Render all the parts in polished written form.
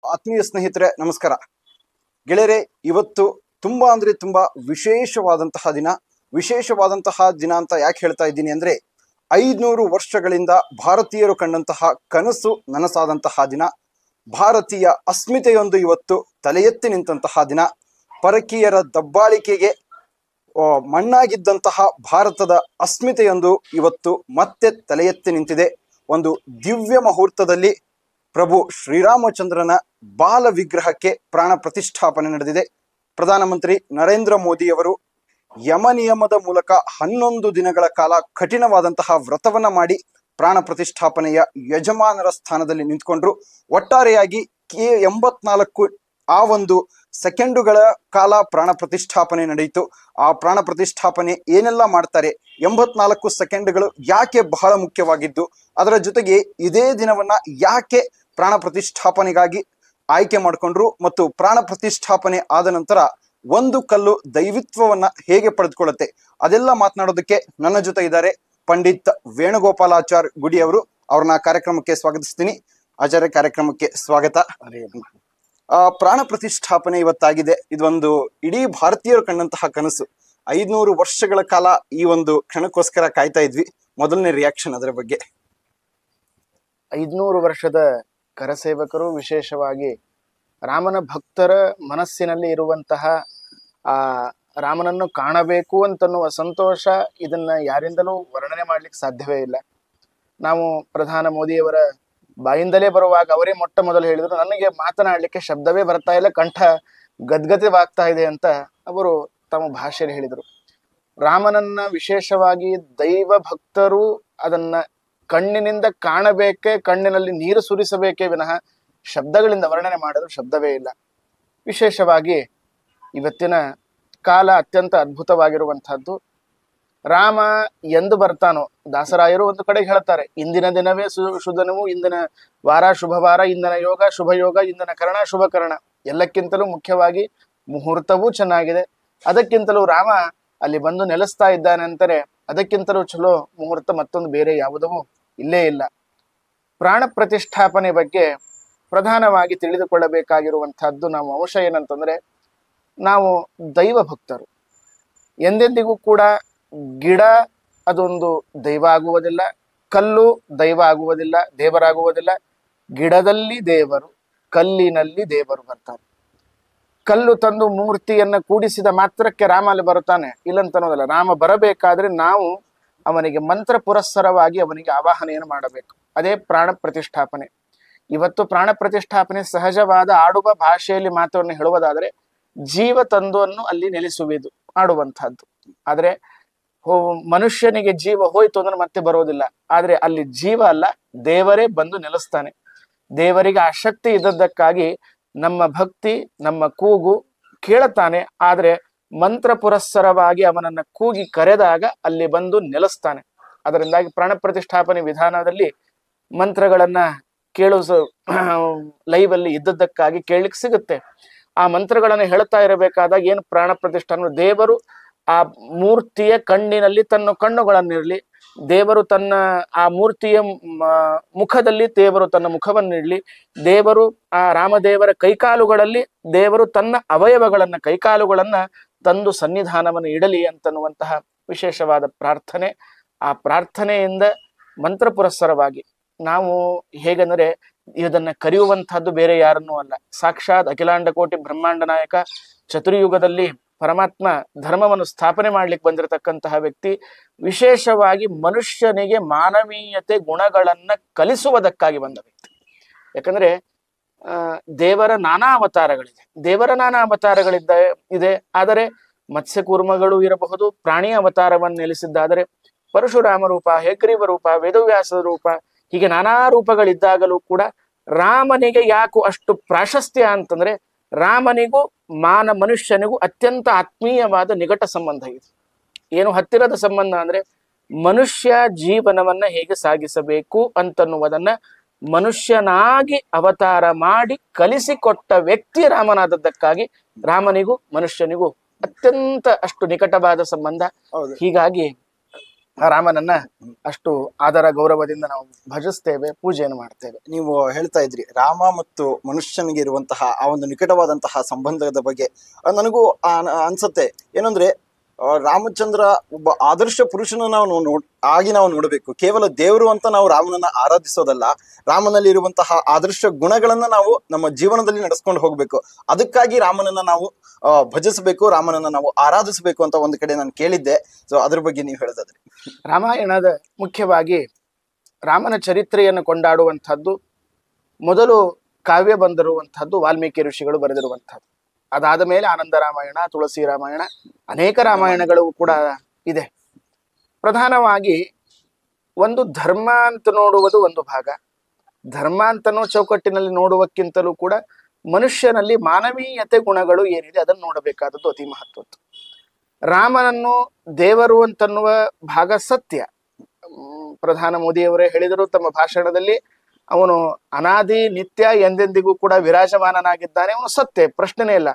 ಆತ್ಮೀಯ ಸ್ನೇಹಿತರೆ ನಮಸ್ಕಾರ. ಗೆಳೆಯರೆ, ಇವತ್ತು ತುಂಬಾ ಅಂದ್ರೆ ತುಂಬಾ ವಿಶೇಷವಾದಂತಹ ದಿನ ಅಂತ ಯಾಕೆ ಹೇಳ್ತಾ ಇದ್ದೀನಿ ಅಂದ್ರೆ 500 ವರ್ಷಗಳಿಂದ ಭಾರತೀಯರು ಕಂಡಂತಹ ಕನಸು ನನಸಾದಂತಹ ದಿನ. ಭಾರತೀಯ ಅಸ್ಮಿತೆಯೊಂದು ಇವತ್ತು ತಲೆ ಎತ್ತಿ ನಿಂತಹ ದಿನ. ಪರಕೀಯರ ದಬ್ಬಾಳಿಕೆಗೆ ಮಣ್ಣಾಗಿದ್ದಂತಹ ಭಾರತದ ಅಸ್ಮಿತೆಯೊಂದು ಇವತ್ತು ಮತ್ತೆ ತಲೆ ಎತ್ತಿ ನಿಂತಿದೆ. ಒಂದು ದಿವ್ಯ ಮುಹೂರ್ತದಲ್ಲಿ ಪ್ರಭು ಶ್ರೀರಾಮಚಂದ್ರನ ಬಾಲ ವಿಗ್ರಹಕ್ಕೆ ಪ್ರಾಣ ಪ್ರತಿಷ್ಠಾಪನೆ ನಡೆದಿದೆ. ಪ್ರಧಾನಮಂತ್ರಿ ನರೇಂದ್ರ ಮೋದಿಯವರು ಯಮ ನಿಯಮದ ಮೂಲಕ 11 ದಿನಗಳ ಕಾಲ ಕಠಿಣವಾದಂತಹ ವ್ರತವನ್ನ ಮಾಡಿ ಪ್ರಾಣ ಪ್ರತಿಷ್ಠಾಪನೆಯ ಯಜಮಾನರ ಸ್ಥಾನದಲ್ಲಿ ನಿಂತ್ಕೊಂಡ್ರು. ಒಟ್ಟಾರೆಯಾಗಿ 84 ಆ ಒಂದು ಸೆಕೆಂಡುಗಳ ಕಾಲ ಪ್ರಾಣ ಪ್ರತಿಷ್ಠಾಪನೆ ನಡೆಯಿತು. ಆ ಪ್ರಾಣ ಪ್ರತಿಷ್ಠಾಪನೆ ಏನೆಲ್ಲ ಮಾಡ್ತಾರೆ, 84 ಸೆಕೆಂಡ್ಗಳು ಯಾಕೆ ಬಹಳ ಮುಖ್ಯವಾಗಿದ್ದು, ಅದರ ಜೊತೆಗೆ ಇದೇ ದಿನವನ್ನ ಯಾಕೆ ಪ್ರಾಣ ಪ್ರತಿಷ್ಠಾಪನೆಗಾಗಿ ಆಯ್ಕೆ ಮಾಡಿಕೊಂಡ್ರು, ಮತ್ತು ಪ್ರಾಣ ಪ್ರತಿಷ್ಠಾಪನೆ ಆದ ನಂತರ ಒಂದು ಕಲ್ಲು ದೈವಿತ್ವವನ್ನ ಹೇಗೆ ಪಡೆದುಕೊಳ್ಳುತ್ತೆ, ಅದೆಲ್ಲ ಮಾತನಾಡೋದಕ್ಕೆ ನನ್ನ ಜೊತೆ ಇದ್ದಾರೆ ಪಂಡಿತ್ ವೇಣುಗೋಪಾಲಾಚಾರ್ ಗುಡಿ ಅವರು. ಅವ್ರನ್ನ ಕಾರ್ಯಕ್ರಮಕ್ಕೆ ಸ್ವಾಗತಿಸ್ತೀನಿ. ಆಚಾರ್ಯ, ಕಾರ್ಯಕ್ರಮಕ್ಕೆ ಸ್ವಾಗತ. ಪ್ರಾಣ ಪ್ರತಿಷ್ಠಾಪನೆ ಇವತ್ತಾಗಿದೆ. ಇದೊಂದು ಇಡೀ ಭಾರತೀಯರು ಕಂಡಂತಹ ಕನಸು. 500 ವರ್ಷಗಳ ಕಾಲ ಈ ಒಂದು ಕ್ಷಣಕ್ಕೋಸ್ಕರ ಕಾಯ್ತಾ ಇದ್ವಿ. ಮೊದಲನೇ ರಿಯಾಕ್ಷನ್ ಅದರ ಬಗ್ಗೆ. 500 ವರ್ಷದ ಕರಸೇವಕರು, ವಿಶೇಷವಾಗಿ ರಾಮನ ಭಕ್ತರ ಮನಸ್ಸಿನಲ್ಲಿ ಇರುವಂತಹ ಆ ರಾಮನನ್ನು ಕಾಣಬೇಕು ಅಂತನ್ನುವ ಸಂತೋಷ, ಇದನ್ನ ಯಾರಿಂದಲೂ ವರ್ಣನೆ ಮಾಡ್ಲಿಕ್ಕೆ ಸಾಧ್ಯವೇ ಇಲ್ಲ. ನಾವು ಪ್ರಧಾನ ಮೋದಿಯವರ ಬಾಯಿಂದಲೇ ಬರುವಾಗ ಅವರೇ ಮೊಟ್ಟ ಮೊದಲು ಹೇಳಿದ್ರು, ನನಗೆ ಮಾತನಾಡ್ಲಿಕ್ಕೆ ಶಬ್ದವೇ ಬರ್ತಾ ಇಲ್ಲ, ಕಂಠ ಗದ್ಗದವಾಗ್ತಾ ಇದೆ ಅಂತ ಅವರು ತಮ್ಮ ಭಾಷೆಯಲ್ಲಿ ಹೇಳಿದರು. ರಾಮನನ್ನ ವಿಶೇಷವಾಗಿ ದೈವ ಭಕ್ತರು ಅದನ್ನ ಕಣ್ಣಿನಿಂದ ಕಾಣಬೇಕೆ, ಕಣ್ಣಿನಲ್ಲಿ ನೀರು ಸುರಿಸಬೇಕೇ ವಿನಃ ಶಬ್ದಗಳಿಂದ ವರ್ಣನೆ ಮಾಡಲು ಶಬ್ದವೇ ಇಲ್ಲ. ವಿಶೇಷವಾಗಿ ಇವತ್ತಿನ ಕಾಲ ಅತ್ಯಂತ ಅದ್ಭುತವಾಗಿರುವಂತಹದ್ದು. ರಾಮ ಎಂದು ಬರ್ತಾನೋ, ದಾಸರಾಯರು ಒಂದು ಕಡೆಗೆ ಹೇಳ್ತಾರೆ, ಇಂದಿನ ದಿನವೇ ಶುಭದಿನವು, ಇಂದಿನ ವಾರ ಶುಭವಾರ, ಇಂದಿನ ಯೋಗ ಶುಭ ಯೋಗ, ಇಂದಿನ ಕರ್ಣ ಶುಭ ಕರ್ಣ. ಎಲ್ಲಕ್ಕಿಂತಲೂ ಮುಖ್ಯವಾಗಿ ಮುಹೂರ್ತವೂ ಚೆನ್ನಾಗಿದೆ. ಅದಕ್ಕಿಂತಲೂ ರಾಮ ಅಲ್ಲಿ ಬಂದು ನೆಲೆಸ್ತಾ ಇದ್ದಾನೆ ಅಂತಾರೆ, ಅದಕ್ಕಿಂತಲೂ ಚಲೋ ಮುಹೂರ್ತ ಮತ್ತೊಂದು ಬೇರೆ ಯಾವುದೂ ಇಲ್ಲೇ ಇಲ್ಲ. ಪ್ರಾಣ ಪ್ರತಿಷ್ಠಾಪನೆ ಬಗ್ಗೆ ಪ್ರಧಾನವಾಗಿ ತಿಳಿದುಕೊಳ್ಳಬೇಕಾಗಿರುವಂತಹದ್ದು ನಾವು ಅಂಶ ಏನಂತಂದ್ರೆ, ನಾವು ದೈವ ಭಕ್ತರು. ಎಂದೆಂದಿಗೂ ಕೂಡ ಗಿಡ ಅದೊಂದು ದೈವ ಆಗುವುದಿಲ್ಲ, ಕಲ್ಲು ದೈವ ಆಗುವುದಿಲ್ಲ, ದೇವರಾಗುವುದಿಲ್ಲ. ಗಿಡದಲ್ಲಿ ದೇವರು, ಕಲ್ಲಿನಲ್ಲಿ ದೇವರು ಬರ್ತಾರೆ. ಕಲ್ಲು ತಂದು ಮೂರ್ತಿಯನ್ನ ಕೂಡಿಸಿದ ಮಾತ್ರಕ್ಕೆ ರಾಮ ಅಲ್ಲಿ ಬರುತ್ತಾನೆ ಇಲ್ಲಂತನ್ನೋದಲ್ಲ. ರಾಮ ಬರಬೇಕಾದ್ರೆ ನಾವು ಅವನಿಗೆ ಮಂತ್ರ ಪುರಸ್ಸರವಾಗಿ ಅವನಿಗೆ ಆವಾಹನೆಯನ್ನು ಮಾಡಬೇಕು. ಅದೇ ಪ್ರಾಣ ಪ್ರತಿಷ್ಠಾಪನೆ. ಇವತ್ತು ಪ್ರಾಣ ಪ್ರತಿಷ್ಠಾಪನೆ ಸಹಜವಾದ ಆಡುವ ಭಾಷೆಯಲ್ಲಿ ಮಾತನ್ನು ಹೇಳುವುದಾದ್ರೆ ಜೀವ ತಂದುವನ್ನು ಅಲ್ಲಿ ನೆಲೆಸುವುದು ಆಡುವಂತಹದ್ದು. ಆದ್ರೆ ಮನುಷ್ಯನಿಗೆ ಜೀವ ಹೋಯ್ತು ಅಂದ್ರೆ ಮತ್ತೆ ಬರೋದಿಲ್ಲ. ಆದ್ರೆ ಅಲ್ಲಿ ಜೀವ ಅಲ್ಲ, ದೇವರೇ ಬಂದು ನೆಲೆಸ್ತಾನೆ. ದೇವರಿಗೆ ಆ ಶಕ್ತಿ ಇದ್ದದ್ದಕ್ಕಾಗಿ ನಮ್ಮ ಭಕ್ತಿ, ನಮ್ಮ ಕೂಗು ಕೇಳುತ್ತಾನೆ. ಆದ್ರೆ ಮಂತ್ರ ಪುರಸ್ಸರವಾಗಿ ಅವನನ್ನ ಕೂಗಿ ಕರೆದಾಗ ಅಲ್ಲಿ ಬಂದು ನೆಲೆಸ್ತಾನೆ. ಅದರಿಂದಾಗಿ ಪ್ರಾಣ ಪ್ರತಿಷ್ಠಾಪನೆ ವಿಧಾನದಲ್ಲಿ ಮಂತ್ರಗಳನ್ನ ಲೈವ್ ಅಲ್ಲಿ ಇದ್ದದ್ದಕ್ಕಾಗಿ ಕೇಳಲಿಕ್ಕೆ ಸಿಗುತ್ತೆ. ಆ ಮಂತ್ರಗಳನ್ನು ಹೇಳ್ತಾ ಇರಬೇಕಾದಾಗ ಏನು ಪ್ರಾಣ ಪ್ರತಿಷ್ಠಾನ, ದೇವರು ಆ ಮೂರ್ತಿಯ ಕಣ್ಣಿನಲ್ಲಿ ತನ್ನ ಕಣ್ಣುಗಳನ್ನಿರ್ಲಿ, ದೇವರು ತನ್ನ ಆ ಮೂರ್ತಿಯ ಮುಖದಲ್ಲಿ ದೇವರು ತನ್ನ ಮುಖವನ್ನಿಡ್ಲಿ, ದೇವರು ಆ ರಾಮದೇವರ ಕೈಕಾಲುಗಳಲ್ಲಿ ದೇವರು ತನ್ನ ಅವಯವಗಳನ್ನ ಕೈಕಾಲುಗಳನ್ನ ತಂದು ಸನ್ನಿಧಾನವನ್ನು ಇಡಲಿ ಅಂತನ್ನುವಂತಹ ವಿಶೇಷವಾದ ಪ್ರಾರ್ಥನೆ. ಆ ಪ್ರಾರ್ಥನೆಯಿಂದ ಮಂತ್ರ ಪುರಸ್ಸರವಾಗಿ ನಾವು ಹೇಗೆಂದರೆ ಇದನ್ನ ಕರೆಯುವಂತಹದ್ದು ಬೇರೆ ಯಾರನ್ನೂ ಅಲ್ಲ, ಸಾಕ್ಷಾತ್ ಅಖಿಲಾಂಡ ಕೋಟಿ ಬ್ರಹ್ಮಾಂಡ ನಾಯಕ ಚತುರ್ಯುಗದಲ್ಲಿ ಪರಮಾತ್ಮ ಧರ್ಮವನ್ನು ಸ್ಥಾಪನೆ ಮಾಡ್ಲಿಕ್ಕೆ ಬಂದಿರತಕ್ಕಂತಹ ವ್ಯಕ್ತಿ. ವಿಶೇಷವಾಗಿ ಮನುಷ್ಯನಿಗೆ ಮಾನವೀಯತೆ ಗುಣಗಳನ್ನ ಕಲಿಸುವುದಕ್ಕಾಗಿ ಬಂದ ವ್ಯಕ್ತಿ. ಯಾಕಂದ್ರೆ ದೇವರ ನಾನಾ ಅವತಾರಗಳಿದೆ, ಇದೆ. ಆದರೆ ಮತ್ಸ್ಯಕೂರ್ಮಗಳು ಇರಬಹುದು, ಪ್ರಾಣಿ ಅವತಾರವನ್ನು ನೆಲೆಸಿದ್ದಾದರೆ ಪರಶುರಾಮ ರೂಪ, ಹೆಗ್ರೀವ ರೂಪ, ವೇದವ್ಯಾಸದ ರೂಪ, ಹೀಗೆ ನಾನಾ ರೂಪಗಳಿದ್ದಾಗಲೂ ಕೂಡ ರಾಮನಿಗೆ ಯಾಕೋ ಅಷ್ಟು ಪ್ರಾಶಸ್ತ್ಯ ಅಂತಂದ್ರೆ, ರಾಮನಿಗೂ ಮನುಷ್ಯನಿಗೂ ಅತ್ಯಂತ ಆತ್ಮೀಯವಾದ ನಿಕಟ ಸಂಬಂಧ ಇದೆ. ಏನು ಹತ್ತಿರದ ಸಂಬಂಧ ಅಂದ್ರೆ, ಮನುಷ್ಯ ಜೀವನವನ್ನ ಹೇಗೆ ಸಾಗಿಸಬೇಕು ಅಂತನ್ನುವುದನ್ನ ಮನುಷ್ಯನಾಗಿ ಅವತಾರ ಮಾಡಿ ಕಲಿಸಿಕೊಟ್ಟ ವ್ಯಕ್ತಿ ರಾಮನಾದದ್ದಕ್ಕಾಗಿ ರಾಮನಿಗೂ ಮನುಷ್ಯನಿಗೂ ಅತ್ಯಂತ ಅಷ್ಟು ನಿಕಟವಾದ ಸಂಬಂಧ. ಹೀಗಾಗಿ ಆ ರಾಮನನ್ನ ಅಷ್ಟು ಆದರ ಗೌರವದಿಂದ ನಾವು ಭಜಿಸ್ತೇವೆ, ಪೂಜೆಯನ್ನು ಮಾಡ್ತೇವೆ. ನೀವು ಹೇಳ್ತಾ ಇದ್ರಿ ರಾಮ ಮತ್ತು ಮನುಷ್ಯನಿಗೆ ಇರುವಂತಹ ಆ ಒಂದು ನಿಕಟವಾದಂತಹ ಸಂಬಂಧದ ಬಗ್ಗೆ ನನಗೂ ಅನ್ಸತ್ತೆ. ಏನಂದ್ರೆ ರಾಮಚಂದ್ರ ಒಬ್ಬ ಆದರ್ಶ ಪುರುಷನ ನಾವು ನೋಡಬೇಕು. ಕೇವಲ ದೇವರು ಅಂತ ನಾವು ರಾಮನನ್ನ ಆರಾಧಿಸೋದಲ್ಲ, ರಾಮನಲ್ಲಿ ಇರುವಂತಹ ಆದರ್ಶ ಗುಣಗಳನ್ನ ನಾವು ನಮ್ಮ ಜೀವನದಲ್ಲಿ ನಡೆಸ್ಕೊಂಡು ಹೋಗ್ಬೇಕು. ಅದಕ್ಕಾಗಿ ರಾಮನನ್ನ ನಾವು ಭಜಿಸಬೇಕು, ರಾಮನನ್ನ ನಾವು ಆರಾಧಿಸಬೇಕು ಅಂತ ಒಂದು ಕಡೆ ನಾನು ಕೇಳಿದ್ದೆ. ಸೊ ಅದ್ರ ಬಗ್ಗೆ ನೀವು ಹೇಳೋದಾದ್ರೆ, ರಾಮಾಯಣದ ಮುಖ್ಯವಾಗಿ ರಾಮನ ಚರಿತ್ರೆಯನ್ನು ಕೊಂಡಾಡುವಂಥದ್ದು ಮೊದಲು ಕಾವ್ಯ ಬಂದಿರುವಂಥದ್ದು ವಾಲ್ಮೀಕಿ ಋಷಿಗಳು ಬರೆದಿರುವಂಥದ್ದು. ಅದಾದ ಮೇಲೆ ಆನಂದ ರಾಮಾಯಣ, ತುಳಸಿ ರಾಮಾಯಣ, ಅನೇಕ ರಾಮಾಯಣಗಳು ಕೂಡ ಇದೆ. ಪ್ರಧಾನವಾಗಿ ಒಂದು ಧರ್ಮ ಅಂತ ನೋಡುವುದು ಒಂದು ಭಾಗ, ಧರ್ಮ ಅಂತನೋ ಚೌಕಟ್ಟಿನಲ್ಲಿ ನೋಡುವಕ್ಕಿಂತಲೂ ಕೂಡ ಮನುಷ್ಯನಲ್ಲಿ ಮಾನವೀಯತೆ ಗುಣಗಳು ಏನಿದೆ ಅದನ್ನು ನೋಡಬೇಕಾದದ್ದು ಅತಿ ಮಹತ್ವದ್ದು. ರಾಮನನ್ನು ದೇವರು ಅಂತನ್ನುವ ಭಾಗ ಸತ್ಯ. ಪ್ರಧಾನ ಮೋದಿಯವರೇ ಹೇಳಿದರು ತಮ್ಮ ಭಾಷಣದಲ್ಲಿ, ಅವನು ಅನಾದಿ ನಿತ್ಯ ಎಂದೆಂದಿಗೂ ಕೂಡ ವಿರಾಜಮಾನನಾಗಿದ್ದಾನೆ, ಅವನು ಸತ್ಯ, ಪ್ರಶ್ನೆನೇ ಇಲ್ಲ.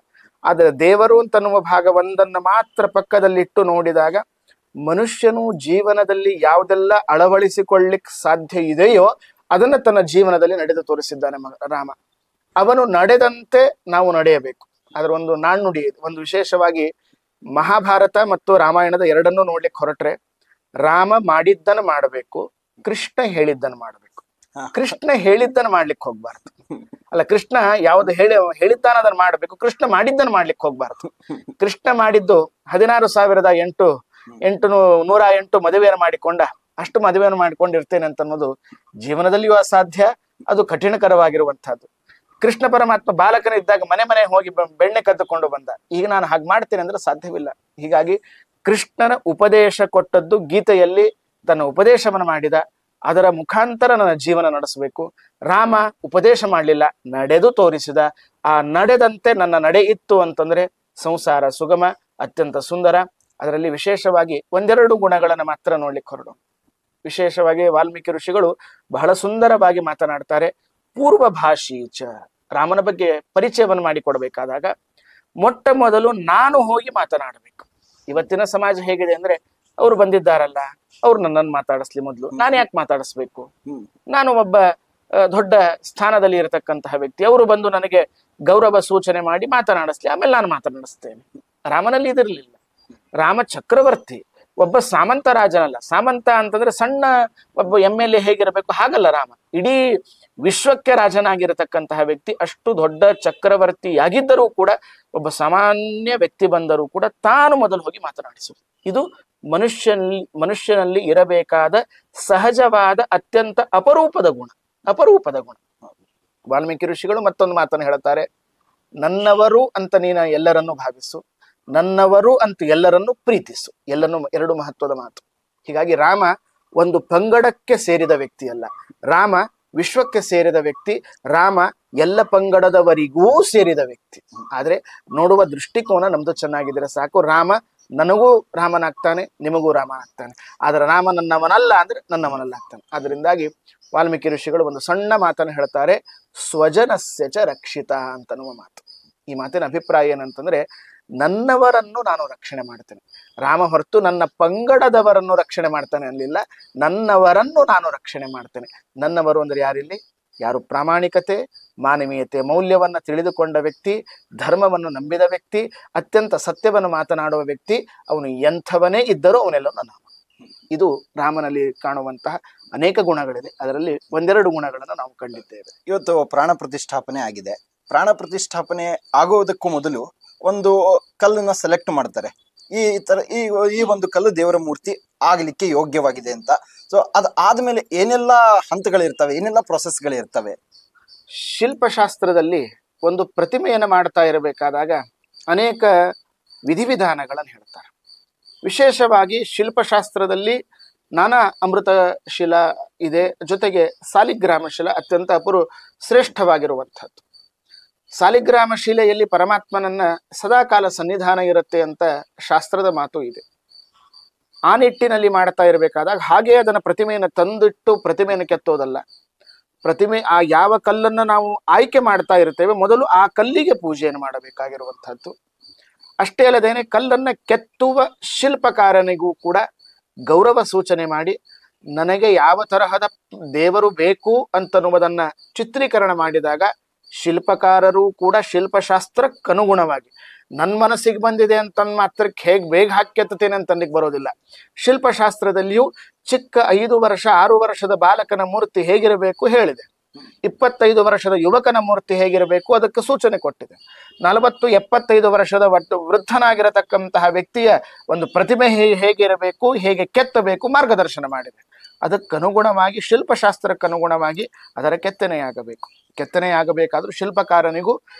ಆದರೆ ದೇವರು ಅಂತನ್ನುವ ಭಾಗ ಒಂದನ್ನು ಮಾತ್ರ ಪಕ್ಕದಲ್ಲಿಟ್ಟು ನೋಡಿದಾಗ ಮನುಷ್ಯನು ಜೀವನದಲ್ಲಿ ಯಾವುದೆಲ್ಲ ಅಳವಡಿಸಿಕೊಳ್ಳಿಕ್ ಸಾಧ್ಯ ಇದೆಯೋ ಅದನ್ನ ತನ್ನ ಜೀವನದಲ್ಲಿ ನಡೆದು ತೋರಿಸಿದ್ದಾನೆ ರಾಮ. ಅವನು ನಡೆದಂತೆ ನಾವು ನಡೆಯಬೇಕು. ಅದರ ಒಂದು ನಾಣ್ಣುಡಿ, ಒಂದು ವಿಶೇಷವಾಗಿ ಮಹಾಭಾರತ ಮತ್ತು ರಾಮಾಯಣದ ಎರಡನ್ನೂ ನೋಡ್ಲಿಕ್ಕೆ ಹೊರಟ್ರೆ ರಾಮ ಮಾಡಿದ್ದನ್ನು ಮಾಡಬೇಕು, ಕೃಷ್ಣ ಹೇಳಿದ್ದನ್ನು ಮಾಡಬೇಕು. ಕೃಷ್ಣ ಹೇಳಿದ್ದನ್ನು ಮಾಡ್ಲಿಕ್ಕೆ ಹೋಗ್ಬಾರ್ದು. ಅಲ್ಲ, ಕೃಷ್ಣ ಯಾವ್ದು ಹೇಳಿದ್ದಾನ ಅದನ್ನ ಮಾಡ್ಬೇಕು, ಕೃಷ್ಣ ಮಾಡಿದ್ದನ್ನು ಮಾಡ್ಲಿಕ್ಕೆ ಹೋಗ್ಬಾರ್ದು. ಕೃಷ್ಣ ಮಾಡಿದ್ದು 16,808 ಮದುವೆಯನ್ನು ಮಾಡಿಕೊಂಡ, ಅಷ್ಟು ಮದುವೆಯನ್ನು ಮಾಡಿಕೊಂಡಿರ್ತೇನೆ ಅಂತ ಅನ್ನೋದು ಜೀವನದಲ್ಲಿಯೂ ಅಸಾಧ್ಯ, ಅದು ಕಠಿಣಕರವಾಗಿರುವಂತಹದ್ದು. ಕೃಷ್ಣ ಪರಮಾತ್ಮ ಬಾಲಕನಿದ್ದಾಗ ಮನೆ ಹೋಗಿ ಬೆಣ್ಣೆ ಕದ್ದುಕೊಂಡು ಬಂದ. ಈಗ ನಾನು ಹಾಗೆ ಮಾಡ್ತೇನೆ ಅಂದ್ರೆ ಸಾಧ್ಯವಿಲ್ಲ. ಹೀಗಾಗಿ ಕೃಷ್ಣನ ಉಪದೇಶ ಕೊಟ್ಟದ್ದು ಗೀತೆಯಲ್ಲಿ ತನ್ನ ಉಪದೇಶವನ್ನು ಮಾಡಿದ, ಅದರ ಮುಖಾಂತರ ನನ್ನ ಜೀವನ ನಡೆಸಬೇಕು. ರಾಮ ಉಪದೇಶ ಮಾಡಲಿಲ್ಲ, ನಡೆದು ತೋರಿಸಿದ. ಆ ನಡೆದಂತೆ ನನ್ನ ನಡೆ ಇತ್ತು ಅಂತಂದ್ರೆ ಸಂಸಾರ ಸುಗಮ, ಅತ್ಯಂತ ಸುಂದರ. ಅದರಲ್ಲಿ ವಿಶೇಷವಾಗಿ ಒಂದೆರಡು ಗುಣಗಳನ್ನು ಮಾತ್ರ ನೋಡ್ಲಿಕ್ಕೆ ಹೊರಡು. ವಿಶೇಷವಾಗಿ ವಾಲ್ಮೀಕಿ ಋಷಿಗಳು ಬಹಳ ಸುಂದರವಾಗಿ ಮಾತನಾಡ್ತಾರೆ. ಪೂರ್ವ ಭಾಷೀಚ, ರಾಮನ ಬಗ್ಗೆ ಪರಿಚಯವನ್ನು ಮಾಡಿಕೊಡ್ಬೇಕಾದಾಗ ಮೊಟ್ಟ ಮೊದಲು ನಾನು ಹೋಗಿ ಮಾತನಾಡಬೇಕು. ಇವತ್ತಿನ ಸಮಾಜ ಹೇಗಿದೆ ಅಂದ್ರೆ, ಅವ್ರು ಬಂದಿದ್ದಾರಲ್ಲ, ಅವ್ರು ನನ್ನನ್ನು ಮಾತಾಡಿಸ್ಲಿ, ಮೊದಲು ನಾನು ಯಾಕೆ ಮಾತಾಡಿಸ್ಬೇಕು? ನಾನು ಒಬ್ಬ ದೊಡ್ಡ ಸ್ಥಾನದಲ್ಲಿ ಇರತಕ್ಕಂತಹ ವ್ಯಕ್ತಿ, ಅವರು ಬಂದು ನನಗೆ ಗೌರವ ಸೂಚನೆ ಮಾಡಿ ಮಾತನಾಡಿಸ್ಲಿ, ಆಮೇಲೆ ನಾನು ಮಾತನಾಡಿಸ್ತೇನೆ. ರಾಮನಲ್ಲಿ ಇದಿರಲಿಲ್ಲ. ರಾಮ ಚಕ್ರವರ್ತಿ, ಒಬ್ಬ ಸಾಮಂತ ರಾಜನಲ್ಲ. ಸಾಮಂತ ಅಂತಂದ್ರೆ ಸಣ್ಣ ಒಬ್ಬ MLA ಹೇಗಿರಬೇಕು ಹಾಗಲ್ಲ. ರಾಮ ಇಡೀ ವಿಶ್ವಕ್ಕೆ ರಾಜನಾಗಿರತಕ್ಕಂತಹ ವ್ಯಕ್ತಿ. ಅಷ್ಟು ದೊಡ್ಡ ಚಕ್ರವರ್ತಿಯಾಗಿದ್ದರೂ ಕೂಡ ಒಬ್ಬ ಸಾಮಾನ್ಯ ವ್ಯಕ್ತಿ ಬಂದರೂ ಕೂಡ ತಾನು ಮೊದಲು ಹೋಗಿ ಮಾತನಾಡಿಸುವುದು. ಇದು ಮನುಷ್ಯನಲ್ಲಿ ಇರಬೇಕಾದ ಸಹಜವಾದ ಅತ್ಯಂತ ಅಪರೂಪದ ಗುಣ. ವಾಲ್ಮೀಕಿ ಋಷಿಗಳು ಮತ್ತೊಂದು ಮಾತನ್ನು ಹೇಳುತ್ತಾರೆ, ನನ್ನವರು ಅಂತ ನೀನು ಎಲ್ಲರನ್ನು ಭಾವಿಸು, ನನ್ನವರು ಅಂತ ಎಲ್ಲರನ್ನು ಪ್ರೀತಿಸು. ಎರಡು ಮಹತ್ವದ ಮಾತು. ಹೀಗಾಗಿ ರಾಮ ಒಂದು ಪಂಗಡಕ್ಕೆ ಸೇರಿದ ವ್ಯಕ್ತಿ ಅಲ್ಲ, ರಾಮ ವಿಶ್ವಕ್ಕೆ ಸೇರಿದ ವ್ಯಕ್ತಿ. ರಾಮ ಎಲ್ಲ ಪಂಗಡದವರಿಗೂ ಸೇರಿದ ವ್ಯಕ್ತಿ. ಆದ್ರೆ ನೋಡುವ ದೃಷ್ಟಿಕೋನ ನಮ್ದು ಚೆನ್ನಾಗಿದ್ರೆ ಸಾಕು. ರಾಮ ನನಗೂ ರಾಮನಾಗ್ತಾನೆ, ನಿಮಗೂ ರಾಮ ಆಗ್ತಾನೆ. ಆದ್ರೆ ರಾಮ ನನ್ನವನಲ್ಲ ಅಂದ್ರೆ ನನ್ನವನಲ್ಲ ಆಗ್ತಾನೆ. ಅದರಿಂದಾಗಿ ವಾಲ್ಮೀಕಿ ಋಷಿಗಳು ಒಂದು ಸಣ್ಣ ಮಾತನ್ನು ಹೇಳ್ತಾರೆ, ಸ್ವಜನಸ್ಯ ಚ ರಕ್ಷಿತ ಅಂತನ್ನುವ ಮಾತು. ಈ ಮಾತಿನ ಅಭಿಪ್ರಾಯ ಏನಂತಂದ್ರೆ, ನನ್ನವರನ್ನು ನಾನು ರಕ್ಷಣೆ ಮಾಡ್ತೇನೆ. ರಾಮ ಹೊರತು ನನ್ನ ಪಂಗಡದವರನ್ನು ರಕ್ಷಣೆ ಮಾಡ್ತಾನೆ ಅಲ್ಲಿಲ್ಲ, ನನ್ನವರನ್ನು ನಾನು ರಕ್ಷಣೆ ಮಾಡ್ತೇನೆ. ನನ್ನವರು ಅಂದ್ರೆ ಯಾರಿಲ್ಲಿ? ಯಾರು ಪ್ರಾಮಾಣಿಕತೆ, ಮಾನವೀಯತೆ, ಮೌಲ್ಯವನ್ನ ತಿಳಿದುಕೊಂಡ ವ್ಯಕ್ತಿ, ಧರ್ಮವನ್ನು ನಂಬಿದ ವ್ಯಕ್ತಿ, ಅತ್ಯಂತ ಸತ್ಯವನ್ನು ಮಾತನಾಡುವ ವ್ಯಕ್ತಿ, ಅವನು ಎಂಥವನೇ ಇದ್ದರೂ ಅವನೆಲ್ಲ ನನ್ನ. ಇದು ರಾಮನಲ್ಲಿ ಕಾಣುವಂತಹ ಅನೇಕ ಗುಣಗಳಿದೆ. ಅದರಲ್ಲಿ ಒಂದೆರಡು ಗುಣಗಳನ್ನು ನಾವು ಕಂಡಿದ್ದೇವೆ. ಇವತ್ತು ಪ್ರಾಣ ಪ್ರತಿಷ್ಠಾಪನೆ ಆಗಿದೆ. ಪ್ರಾಣ ಪ್ರತಿಷ್ಠಾಪನೆ ಆಗುವುದಕ್ಕೂ ಮೊದಲು ಒಂದು ಕಲ್ಲನ್ನ ಸೆಲೆಕ್ಟ್ ಮಾಡ್ತಾರೆ. ಈ ಒಂದು ಕಲ್ಲು ದೇವರ ಮೂರ್ತಿ ಆಗಲಿಕ್ಕೆ ಯೋಗ್ಯವಾಗಿದೆ ಅಂತ. ಸೊ ಆದ್ಮೇಲೆ ಏನೆಲ್ಲ ಹಂತಗಳಿರ್ತವೆ, ಏನೆಲ್ಲ ಪ್ರೊಸೆಸ್ಗಳಿರ್ತವೆ? ಶಿಲ್ಪಶಾಸ್ತ್ರದಲ್ಲಿ ಒಂದು ಪ್ರತಿಮೆಯನ್ನು ಮಾಡ್ತಾ ಇರಬೇಕಾದಾಗ ಅನೇಕ ವಿಧಿವಿಧಾನಗಳನ್ನು ಹೇಳ್ತಾರೆ. ವಿಶೇಷವಾಗಿ ಶಿಲ್ಪಶಾಸ್ತ್ರದಲ್ಲಿ ನಾನಾ ಅಮೃತ ಶಿಲಾ ಇದೆ, ಜೊತೆಗೆ ಸಾಲಿಗ್ರಾಮ ಶಿಲಾ ಅತ್ಯಂತ ಶ್ರೇಷ್ಠವಾಗಿರುವಂಥದ್ದು. ಸಾಲಿಗ್ರಾಮ ಶಿಲೆಯಲ್ಲಿ ಪರಮಾತ್ಮನನ್ನ ಸದಾಕಾಲ ಸನ್ನಿಧಾನ ಇರುತ್ತೆ ಅಂತ ಶಾಸ್ತ್ರದ ಮಾತು ಇದೆ. ಆ ನಿಟ್ಟಿನಲ್ಲಿ ಮಾಡ್ತಾ ಇರಬೇಕಾದಾಗ ಹಾಗೆ ಅದನ್ನ ಪ್ರತಿಮೆಯನ್ನು ತಂದಿಟ್ಟು ಪ್ರತಿಮೆಯನ್ನು ಕೆತ್ತೋದಲ್ಲ. ಪ್ರತಿಮೆ ಆ ಯಾವ ಕಲ್ಲನ್ನು ನಾವು ಆಯ್ಕೆ ಮಾಡ್ತಾ ಇರ್ತೇವೆ, ಮೊದಲು ಆ ಕಲ್ಲಿಗೆ ಪೂಜೆಯನ್ನು ಮಾಡಬೇಕಾಗಿರುವಂತಹದ್ದು. ಅಷ್ಟೇ ಅಲ್ಲದೇನೆ ಕಲ್ಲನ್ನ ಕೆತ್ತುವ ಶಿಲ್ಪಕಾರನಿಗೂ ಕೂಡ ಗೌರವ ಸೂಚನೆ ಮಾಡಿ ನನಗೆ ಯಾವ ತರಹದ ದೇವರು ಬೇಕು ಅಂತನ್ನುವುದನ್ನ ಚಿತ್ರೀಕರಣ ಮಾಡಿದಾಗ ಶಿಲ್ಪಕಾರರು ಕೂಡ ಶಿಲ್ಪಶಾಸ್ತ್ರಕ್ಕನುಗುಣವಾಗಿ ನನ್ನ ಮನಸ್ಸಿಗೆ ಬಂದಿದೆ ಅಂತ ಮಾತ್ರಕ್ಕೆ ಹೇಗೆ ಬೇಗ ಹಾಕ್ಯತ್ತೇನೆ ಅಂತ ಅನ್ಲಿಕ್ಕೆ ಬರೋದಿಲ್ಲ. ಶಿಲ್ಪಶಾಸ್ತ್ರದಲ್ಲಿಯೂ ಚಿಕ್ಕ 5 ವರ್ಷ 6 ವರ್ಷದ ಬಾಲಕನ ಮೂರ್ತಿ ಹೇಗಿರಬೇಕು ಹೇಳಿದೆ. 25 ವರ್ಷದ ಯುವಕನ ಮೂರ್ತಿ ಹೇಗಿರಬೇಕು ಅದಕ್ಕೆ ಸೂಚನೆ ಕೊಟ್ಟಿದೆ. 40-75 ವರ್ಷದ ವೃದ್ಧನಾಗಿರತಕ್ಕಂತಹ ವ್ಯಕ್ತಿಯ ಒಂದು ಪ್ರತಿಮೆ ಹೇಗಿರಬೇಕು, ಹೇಗೆ ಕೆತ್ತಬೇಕು ಮಾರ್ಗದರ್ಶನ ಮಾಡಿದೆ. ಅದಕ್ಕನುಗುಣವಾಗಿ ಶಿಲ್ಪಶಾಸ್ತ್ರಕ್ಕನುಗುಣವಾಗಿ ಅದರ ಕೆತ್ತನೆಯಾಗಬೇಕು. ಕೆತ್ತನೆಯಾಗಬೇಕಾದ್ರೂ ಶಿಲ್ಪಕಾರನಿಗೂ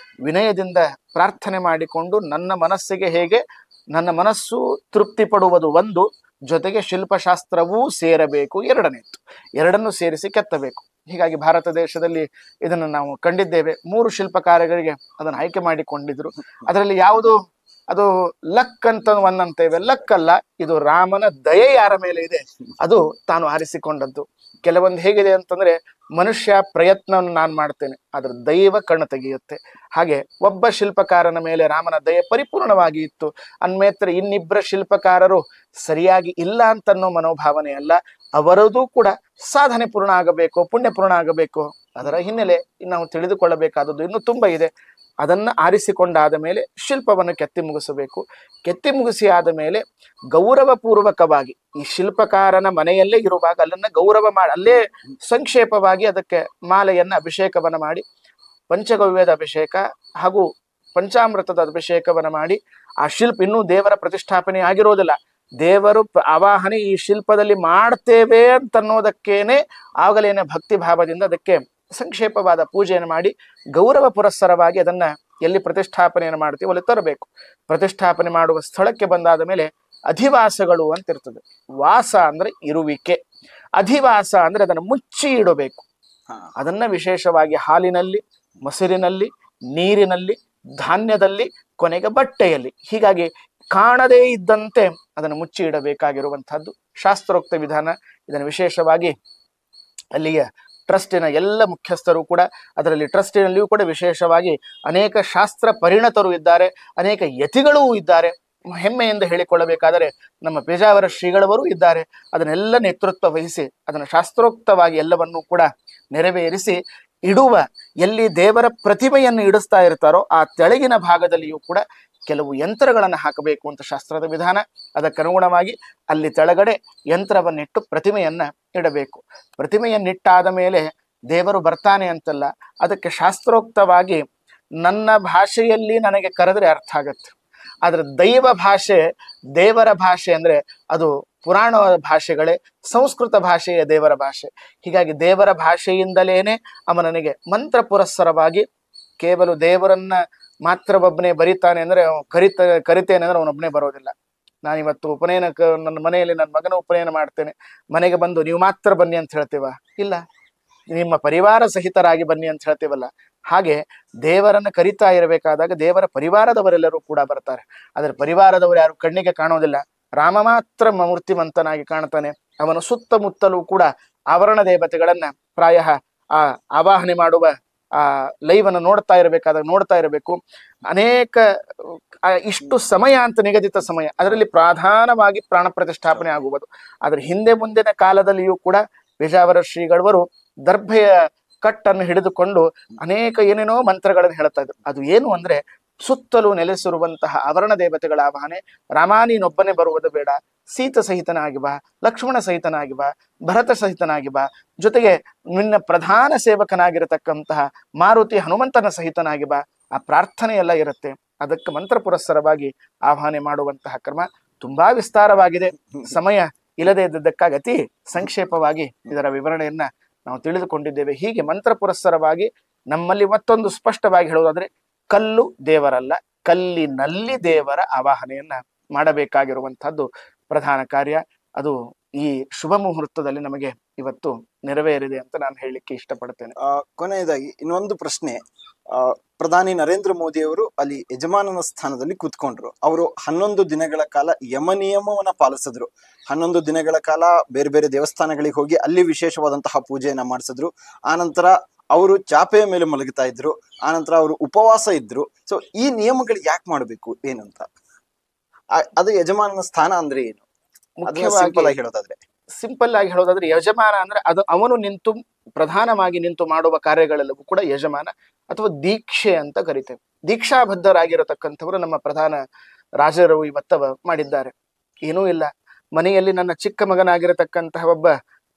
ವಿನಯದಿಂದ ಪ್ರಾರ್ಥನೆ ಮಾಡಿಕೊಂಡು ನನ್ನ ಮನಸ್ಸಿಗೆ ಹೇಗೆ ನನ್ನ ಮನಸ್ಸು ತೃಪ್ತಿ ಪಡುವುದು ಒಂದು, ಜೊತೆಗೆ ಶಿಲ್ಪಶಾಸ್ತ್ರವೂ ಸೇರಬೇಕು ಎರಡನೇತ್ತು. ಎರಡನ್ನೂ ಸೇರಿಸಿ ಕೆತ್ತಬೇಕು. ಹೀಗಾಗಿ ಭಾರತ ದೇಶದಲ್ಲಿ ಇದನ್ನು ನಾವು ಕಂಡಿದ್ದೇವೆ. 3 ಶಿಲ್ಪಕಾರರಿಗೆ ಅದನ್ನು ಆಯ್ಕೆ ಮಾಡಿಕೊಂಡಿದ್ರು. ಅದರಲ್ಲಿ ಯಾವುದು ಅದು ಲಕ್ ಅಂತ ಒಂದಂತೇವೆ, ಲಕ್ ಅಲ್ಲ, ಇದು ರಾಮನ ದಯೆ ಯಾರ ಮೇಲೆ ಇದೆ ಅದು ತಾನು ಆರಿಸಿಕೊಂಡದ್ದು. ಕೆಲವೊಂದು ಹೇಗಿದೆ ಅಂತಂದ್ರೆ ಮನುಷ್ಯ ಪ್ರಯತ್ನವನ್ನು ನಾನು ಮಾಡ್ತೇನೆ, ಆದ್ರೆ ದೈವ ಕಣ್ಣು ತೆಗೆಯುತ್ತೆ. ಹಾಗೆ ಒಬ್ಬ ಶಿಲ್ಪಕಾರನ ಮೇಲೆ ರಾಮನ ದಯೆ ಪರಿಪೂರ್ಣವಾಗಿ ಇತ್ತು ಅನ್ಮೇತ್ರ ಇನ್ನಿಬ್ಬರ ಶಿಲ್ಪಕಾರರು ಸರಿಯಾಗಿ ಇಲ್ಲ ಅಂತನ್ನೋ ಮನೋಭಾವನೆ ಅಲ್ಲ. ಅವರದು ಕೂಡ ಸಾಧನೆ ಪೂರ್ಣ ಆಗಬೇಕು, ಪುಣ್ಯ ಪೂರ್ಣ ಆಗಬೇಕು. ಅದರ ಹಿನ್ನೆಲೆ ನಾವು ತಿಳಿದುಕೊಳ್ಳಬೇಕಾದದ್ದು ಇನ್ನೂ ತುಂಬಾ ಇದೆ. ಅದನ್ನ ಆರಿಸಿಕೊಂಡಾದ ಮೇಲೆ ಶಿಲ್ಪವನ್ನು ಕೆತ್ತಿ ಮುಗಿಸಬೇಕು. ಕೆತ್ತಿ ಮುಗಿಸಿ ಆದ ಮೇಲೆ ಗೌರವಪೂರ್ವಕವಾಗಿ ಈ ಶಿಲ್ಪಕಾರನ ಮನೆಯಲ್ಲೇ ಇರುವಾಗ ಅಲ್ಲನ್ನ ಗೌರವ ಮಾಡಿ ಅಲ್ಲೇ ಸಂಕ್ಷೇಪವಾಗಿ ಅದಕ್ಕೆ ಮಾಲೆಯನ್ನ ಅಭಿಷೇಕವನ್ನ ಮಾಡಿ ಪಂಚಗವ್ಯದ ಅಭಿಷೇಕ ಹಾಗೂ ಪಂಚಾಮೃತದ ಅಭಿಷೇಕವನ್ನ ಮಾಡಿ ಆ ಶಿಲ್ಪ ಇನ್ನೂ ದೇವರ ಪ್ರತಿಷ್ಠಾಪನೆ ಆಗಿರೋದಿಲ್ಲ. ದೇವರು ಆವಾಹನೆ ಈ ಶಿಲ್ಪದಲ್ಲಿ ಮಾಡ್ತೇವೆ ಅಂತನ್ನೋದಕ್ಕೇನೆ ಆಗಲೇನೆ ಭಕ್ತಿ ಭಾವದಿಂದ ಅದಕ್ಕೆ ಸಂಕ್ಷೇಪವಾದ ಪೂಜೆಯನ್ನು ಮಾಡಿ ಗೌರವ ಪುರಸ್ಸರವಾಗಿ ಅದನ್ನ ಎಲ್ಲಿ ಪ್ರತಿಷ್ಠಾಪನೆಯನ್ನು ಮಾಡ್ತೀವಿ ಅಲ್ಲಿ ತರಬೇಕು. ಪ್ರತಿಷ್ಠಾಪನೆ ಮಾಡುವ ಸ್ಥಳಕ್ಕೆ ಬಂದಾದ ಮೇಲೆ ಅಧಿವಾಸಗಳು ಅಂತ ಇರ್ತದೆ. ವಾಸ ಅಂದ್ರೆ ಇರುವಿಕೆ, ಅಧಿವಾಸ ಅಂದ್ರೆ ಅದನ್ನು ಮುಚ್ಚಿ ಇಡಬೇಕು. ಅದನ್ನ ವಿಶೇಷವಾಗಿ ಹಾಲಿನಲ್ಲಿ, ಮೊಸರಿನಲ್ಲಿ, ನೀರಿನಲ್ಲಿ, ಧಾನ್ಯದಲ್ಲಿ, ಕೊನೆಗೆ ಬಟ್ಟೆಯಲ್ಲಿ, ಹೀಗಾಗಿ ಕಾಣದೇ ಇದ್ದಂತೆ ಅದನ್ನು ಮುಚ್ಚಿ ಇಡಬೇಕಾಗಿರುವಂತಹದ್ದು ಶಾಸ್ತ್ರೋಕ್ತ ವಿಧಾನ. ಇದನ್ನು ವಿಶೇಷವಾಗಿ ಅಲ್ಲಿಯ ಟ್ರಸ್ಟಿನ ಎಲ್ಲ ಮುಖ್ಯಸ್ಥರು ಕೂಡ, ಅದರಲ್ಲಿ ಟ್ರಸ್ಟಿನಲ್ಲಿಯೂ ಕೂಡ ವಿಶೇಷವಾಗಿ ಅನೇಕ ಶಾಸ್ತ್ರ ಪರಿಣತರು ಇದ್ದಾರೆ, ಅನೇಕ ಯತಿಗಳೂ ಇದ್ದಾರೆ. ಹೆಮ್ಮೆಯಿಂದ ಹೇಳಿಕೊಳ್ಳಬೇಕಾದರೆ ನಮ್ಮ ಪೇಜಾವರ ಶ್ರೀಗಳವರು ಇದ್ದಾರೆ. ಅದನ್ನೆಲ್ಲ ನೇತೃತ್ವ ವಹಿಸಿ ಅದನ್ನು ಶಾಸ್ತ್ರೋಕ್ತವಾಗಿ ಎಲ್ಲವನ್ನೂ ಕೂಡ ನೆರವೇರಿಸಿ ಇಡುವ ಎಲ್ಲಿ ದೇವರ ಪ್ರತಿಮೆಯನ್ನು ಇಡಿಸ್ತಾ ಇರ್ತಾರೋ ಆ ತೆಳಗಿನ ಭಾಗದಲ್ಲಿಯೂ ಕೂಡ ಕೆಲವು ಯಂತ್ರಗಳನ್ನು ಹಾಕಬೇಕು ಅಂತ ಶಾಸ್ತ್ರದ ವಿಧಾನ. ಅದಕ್ಕನುಗುಣವಾಗಿ ಅಲ್ಲಿ ತೆಳಗಡೆ ಯಂತ್ರವನ್ನಿಟ್ಟು ಪ್ರತಿಮೆಯನ್ನ ಇಡಬೇಕು. ಪ್ರತಿಮೆಯನ್ನಿಟ್ಟಾದ ಮೇಲೆ ದೇವರು ಬರ್ತಾನೆ ಅಂತಲ್ಲ, ಅದಕ್ಕೆ ಶಾಸ್ತ್ರೋಕ್ತವಾಗಿ ನನ್ನ ಭಾಷೆಯಲ್ಲಿ ನನಗೆ ಕರೆದ್ರೆ ಅರ್ಥ ಆಗತ್ತೆ. ಆದ್ರೆ ದೈವ ಭಾಷೆ, ದೇವರ ಭಾಷೆ ಅಂದ್ರೆ ಅದು ಪುರಾಣ ಭಾಷೆಗಳೇ, ಸಂಸ್ಕೃತ ಭಾಷೆಯ ದೇವರ ಭಾಷೆ. ಹೀಗಾಗಿ ದೇವರ ಭಾಷೆಯಿಂದಲೇನೆ ಅವ ನನಗೆ ಮಂತ್ರ ಪುರಸ್ಸರವಾಗಿ ಕೇವಲ ದೇವರನ್ನ ಮಾತ್ರ ಒಬ್ಬನೇ ಬರೀತಾನೆ ಅಂದ್ರೆ ಕರಿತೇನೆ ಅಂದ್ರೆ ಅವನೊಬ್ಬನೇ ಬರೋದಿಲ್ಲ. ನಾನಿವತ್ತು ಉಪನಯನ ನನ್ನ ಮನೆಯಲ್ಲಿ ನನ್ನ ಮಗನ ಉಪನಯನ ಮಾಡ್ತೇನೆ, ಮನೆಗೆ ಬಂದು ನೀವು ಮಾತ್ರ ಬನ್ನಿ ಅಂತ ಹೇಳ್ತೀವ? ಇಲ್ಲ, ನಿಮ್ಮ ಪರಿವಾರ ಸಹಿತರಾಗಿ ಬನ್ನಿ ಅಂತ ಹೇಳ್ತೀವಲ್ಲ. ಹಾಗೆ ದೇವರನ್ನು ಕರಿತಾ ಇರಬೇಕಾದಾಗ ದೇವರ ಪರಿವಾರದವರೆಲ್ಲರೂ ಕೂಡ ಬರ್ತಾರೆ. ಅದರ ಪರಿವಾರದವರು ಯಾರು ಕಣ್ಣಿಗೆ ಕಾಣೋದಿಲ್ಲ, ರಾಮ ಮಾತ್ರ ಮೂರ್ತಿವಂತನಾಗಿ ಕಾಣ್ತಾನೆ. ಅವನ ಸುತ್ತಮುತ್ತಲೂ ಕೂಡ ಆವರಣ ದೇವತೆಗಳನ್ನ ಪ್ರಾಯ ಆ ಆವಾಹನೆ ಮಾಡುವ ಆ ಲೈವನ್ನು ನೋಡ್ತಾ ಇರಬೇಕು. ಅನೇಕ ಇಷ್ಟು ಸಮಯ ಅಂತ ನಿಗದಿತ ಸಮಯ, ಅದರಲ್ಲಿ ಪ್ರಧಾನವಾಗಿ ಪ್ರಾಣ ಪ್ರತಿಷ್ಠಾಪನೆ ಆಗುವುದು. ಅದ್ರ ಹಿಂದೆ ಮುಂದಿನ ಕಾಲದಲ್ಲಿಯೂ ಕೂಡ ಪೇಜಾವರ ಶ್ರೀಗಳವರು ದರ್ಭೆಯ ಕಟ್ಟನ್ನು ಹಿಡಿದುಕೊಂಡು ಅನೇಕ ಏನೇನೋ ಮಂತ್ರಗಳನ್ನು ಹೇಳ್ತಾ ಇದ್ರು. ಅದು ಏನು ಅಂದ್ರೆ ಸುತ್ತಲೂ ನೆಲೆಸಿರುವಂತಹ ಆವರಣ ದೇವತೆಗಳ ಆವಾಹನೆ. ರಾಮ ನೀನೊಬ್ಬನೇ ಬರುವುದು ಬೇಡ, ಸೀತ ಸಹಿತನಾಗಿ ಬಾ, ಲಕ್ಷ್ಮಣ ಸಹಿತನಾಗಿ ಬಾ, ಭರತ ಸಹಿತನಾಗಿ ಬಾ, ಜೊತೆಗೆ ನಿನ್ನ ಪ್ರಧಾನ ಸೇವಕನಾಗಿರತಕ್ಕಂತಹ ಮಾರುತಿ ಹನುಮಂತನ ಸಹಿತನಾಗಿ ಬಾ. ಆ ಪ್ರಾರ್ಥನೆ ಎಲ್ಲ ಇರುತ್ತೆ. ಅದಕ್ಕೆ ಮಂತ್ರ ಪುರಸ್ಸರವಾಗಿ ಆಹ್ವಾನ ಮಾಡುವಂತಹ ಕ್ರಮ ತುಂಬಾ ವಿಸ್ತಾರವಾಗಿದೆ. ಸಮಯ ಇಲ್ಲದೆ ಇದ್ದಕ್ಕಾಗಿ ಅತಿ ಸಂಕ್ಷೇಪವಾಗಿ ಇದರ ವಿವರಣೆಯನ್ನ ನಾವು ತಿಳಿದುಕೊಂಡಿದ್ದೇವೆ. ಹೀಗೆ ಮಂತ್ರ ಪುರಸ್ಸರವಾಗಿ ನಮ್ಮಲ್ಲಿ ಮತ್ತೊಂದು ಸ್ಪಷ್ಟವಾಗಿ ಹೇಳುವುದಾದ್ರೆ, ಕಲ್ಲು ದೇವರಲ್ಲ, ಕಲ್ಲಿನಲ್ಲಿ ದೇವರ ಆವಾಹನೆಯನ್ನ ಮಾಡಬೇಕಾಗಿರುವಂತಹದ್ದು ಪ್ರಧಾನ ಕಾರ್ಯ. ಅದು ಈ ಶುಭ ಮುಹೂರ್ತದಲ್ಲಿ ನಮಗೆ ಇವತ್ತು ನೆರವೇರಿದೆ ಅಂತ ನಾನು ಹೇಳಲಿಕ್ಕೆ ಇಷ್ಟಪಡ್ತೇನೆ. ಕೊನೆಯದಾಗಿ ಇನ್ನೊಂದು ಪ್ರಶ್ನೆ. ಪ್ರಧಾನಿ ನರೇಂದ್ರ ಮೋದಿ ಅವರು ಅಲ್ಲಿ ಯಜಮಾನನ ಸ್ಥಾನದಲ್ಲಿ ಕೂತ್ಕೊಂಡ್ರು. ಅವರು 11 ದಿನಗಳ ಕಾಲ ಯಮ ನಿಯಮವನ್ನ ಪಾಲಿಸಿದ್ರು. 11 ದಿನಗಳ ಕಾಲ ಬೇರೆ ಬೇರೆ ದೇವಸ್ಥಾನಗಳಿಗೆ ಹೋಗಿ ಅಲ್ಲಿ ವಿಶೇಷವಾದಂತಹ ಪೂಜೆಯನ್ನ ಮಾಡಿಸಿದ್ರು. ಆನಂತರ ಅವರು ಚಾಪೆಯ ಮೇಲೆ ಮಲಗುತ್ತಾ ಇದ್ರು. ಆನಂತರ ಅವರು ಉಪವಾಸ ಇದ್ರು. ಸೊ ಈ ನಿಯಮಗಳು ಯಾಕೆ ಮಾಡಬೇಕು ಏನಂತ, ಅದು ಯಜಮಾನನ ಸ್ಥಾನ ಅಂದ್ರೆ ಏನು? ಮುಖ್ಯವಾಗಿ ಸಿಂಪಲ್ ಆಗಿ ಹೇಳೋದಾದ್ರೆ ಸಿಂಪಲ್ ಆಗಿ ಹೇಳೋದಾದ್ರೆ ಯಜಮಾನ ಅಂದ್ರೆ ಅದು ಅವನು ನಿಂತು ಪ್ರಧಾನವಾಗಿ ನಿಂತು ಮಾಡುವ ಕಾರ್ಯಗಳೆಲ್ಲವೂ ಕೂಡ ಯಜಮಾನ ಅಥವಾ ದೀಕ್ಷೆ ಅಂತ ಕರಿತೇವೆ. ದೀಕ್ಷಾಬದ್ಧರಾಗಿರತಕ್ಕಂಥವರು ನಮ್ಮ ಪ್ರಧಾನ ರಾಜರು ಇವತ್ತವ ಮಾಡಿದ್ದಾರೆ. ಏನೂ ಇಲ್ಲ, ಮನೆಯಲ್ಲಿ ನನ್ನ ಚಿಕ್ಕ ಮಗನಾಗಿರತಕ್ಕಂತಹ ಒಬ್ಬ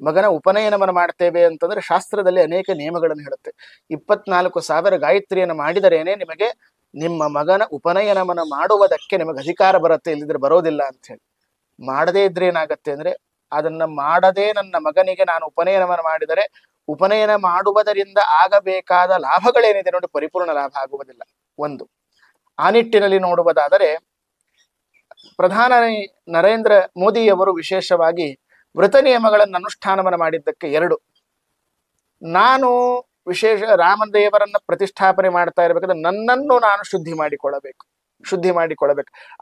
ಮಗನ ಉಪನಯನವನ್ನು ಮಾಡ್ತೇವೆ ಅಂತಂದ್ರೆ ಶಾಸ್ತ್ರದಲ್ಲಿ ಅನೇಕ ನಿಯಮಗಳನ್ನು ಹೇಳುತ್ತೆ. 24,000 ಗಾಯತ್ರಿಯನ್ನು ಮಾಡಿದರೇನೆ ನಿಮಗೆ ನಿಮ್ಮ ಮಗನ ಉಪನಯನವನ್ನು ಮಾಡುವುದಕ್ಕೆ ನಿಮಗೆ ಅಧಿಕಾರ ಬರುತ್ತೆ, ಇಲ್ಲಿದ್ರೆ ಬರೋದಿಲ್ಲ ಅಂತ ಹೇಳಿ. ಮಾಡದೇ ಇದ್ರೆ ಏನಾಗತ್ತೆ ಅಂದ್ರೆ, ಅದನ್ನ ಮಾಡದೆ ನನ್ನ ಮಗನಿಗೆ ನಾನು ಉಪನಯನವನ್ನು ಮಾಡಿದರೆ ಉಪನಯನ ಮಾಡುವುದರಿಂದ ಆಗಬೇಕಾದ ಲಾಭಗಳೇನಿದೆ ನೋಡಿ, ಪರಿಪೂರ್ಣ ಲಾಭ ಆಗುವುದಿಲ್ಲ. ಒಂದು ಆ ನಿಟ್ಟಿನಲ್ಲಿ ನೋಡುವುದಾದರೆ ಪ್ರಧಾನಿ ನರೇಂದ್ರ ಮೋದಿಯವರು ವಿಶೇಷವಾಗಿ ವೃತ ನಿಯಮಗಳನ್ನು ಅನುಷ್ಠಾನವನ್ನು ಮಾಡಿದ್ದಕ್ಕೆ 2. ನಾನು ವಿಶೇಷ ರಾಮದೇವರನ್ನ ಪ್ರತಿಷ್ಠಾಪನೆ ಮಾಡ್ತಾ ಇರಬೇಕಾದ್ರೆ ನನ್ನನ್ನು ನಾನು ಶುದ್ಧಿ ಮಾಡಿಕೊಳ್ಳಬೇಕು.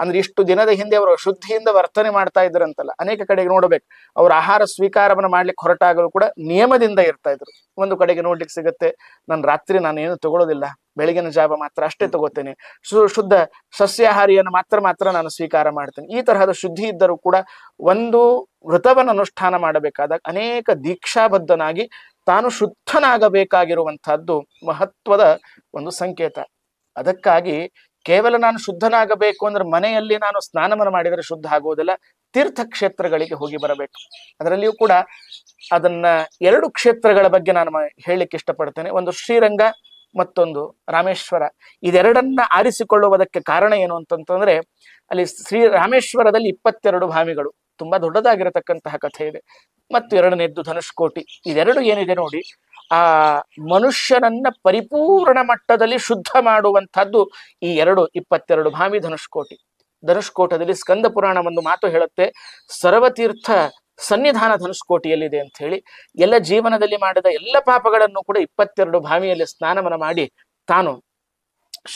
ಅಂದ್ರೆ ಇಷ್ಟು ದಿನದ ಹಿಂದೆ ಅವರು ಶುದ್ಧಿಯಿಂದ ವರ್ತನೆ ಮಾಡ್ತಾ ಇದ್ರಂತಲ್ಲ, ಅನೇಕ ಕಡೆಗೆ ನೋಡ್ಬೇಕು, ಅವ್ರ ಆಹಾರ ಸ್ವೀಕಾರವನ್ನು ಮಾಡ್ಲಿಕ್ಕೆ ಹೊರಟಾಗಲು ಕೂಡ ನಿಯಮದಿಂದ ಇರ್ತಾ ಇದ್ರು. ಒಂದು ಕಡೆಗೆ ನೋಡ್ಲಿಕ್ಕೆ ಸಿಗುತ್ತೆ, ರಾತ್ರಿ ನಾನು ಏನು ತಗೊಳ್ಳೋದಿಲ್ಲ, ಬೆಳಗಿನ ಜಾವ ಮಾತ್ರ ಅಷ್ಟೇ ತಗೋತೇನೆ, ಶುದ್ಧ ಸಸ್ಯಾಹಾರಿಯನ್ನು ಮಾತ್ರ ನಾನು ಸ್ವೀಕಾರ ಮಾಡ್ತೇನೆ. ಈ ತರಹದ ಶುದ್ಧಿ ಇದ್ದರೂ ಕೂಡ ಒಂದು ವ್ರತವನ್ನು ಅನುಷ್ಠಾನ ಮಾಡಬೇಕಾದಾಗ ಅನೇಕ ದೀಕ್ಷಾಬದ್ಧನಾಗಿ ತಾನು ಶುದ್ಧನಾಗಬೇಕಾಗಿರುವಂತಹದ್ದು ಮಹತ್ವದ ಒಂದು ಸಂಕೇತ. ಅದಕ್ಕಾಗಿ ಕೇವಲ ನಾನು ಶುದ್ಧನಾಗಬೇಕು ಅಂದ್ರೆ ಮನೆಯಲ್ಲಿ ನಾನು ಸ್ನಾನವನ್ನು ಮಾಡಿದರೆ ಶುದ್ಧ ಆಗುವುದಿಲ್ಲ, ತೀರ್ಥಕ್ಷೇತ್ರಗಳಿಗೆ ಹೋಗಿ ಬರಬೇಕು. ಅದರಲ್ಲಿಯೂ ಕೂಡ ಅದನ್ನ 2 ಕ್ಷೇತ್ರಗಳ ಬಗ್ಗೆ ನಾನು ಹೇಳಲಿಕ್ಕೆ ಇಷ್ಟಪಡ್ತೇನೆ. ಒಂದು ಶ್ರೀರಂಗ, ಮತ್ತೊಂದು ರಾಮೇಶ್ವರ. ಇದೆರಡನ್ನ ಆರಿಸಿಕೊಳ್ಳುವುದಕ್ಕೆ ಕಾರಣ ಏನು ಅಂತಂತಂದ್ರೆ, ಅಲ್ಲಿ ರಾಮೇಶ್ವರದಲ್ಲಿ 22 ಭಾಮಿಗಳು, ತುಂಬಾ ದೊಡ್ಡದಾಗಿರತಕ್ಕಂತಹ ಕಥೆ ಇದೆ. ಮತ್ತು 2ನೇದ್ದು ಧನುಷ್ಕೋಟಿ. ಇದೆರಡು ಏನಿದೆ ನೋಡಿ, ಆ ಮನುಷ್ಯನನ್ನ ಪರಿಪೂರ್ಣ ಮಟ್ಟದಲ್ಲಿ ಶುದ್ಧ ಮಾಡುವಂತಹದ್ದು ಈ 22 ಭಾಮಿ ಧನುಷ್ಕೋಟಿ. ಧನುಷ್ಕೋಟದಲ್ಲಿ ಸ್ಕಂದ ಪುರಾಣ ಒಂದು ಮಾತು ಹೇಳುತ್ತೆ, ಸರ್ವತೀರ್ಥ ಸನ್ನಿಧಾನ ಧನುಷ್ಕೋಟಿಯಲ್ಲಿದೆ ಅಂತ ಹೇಳಿ. ಎಲ್ಲ ಜೀವನದಲ್ಲಿ ಮಾಡಿದ ಎಲ್ಲ ಪಾಪಗಳನ್ನು ಕೂಡ 22 ಭಾಮಿಯಲ್ಲಿ ಸ್ನಾನವನ್ನು ಮಾಡಿ ತಾನು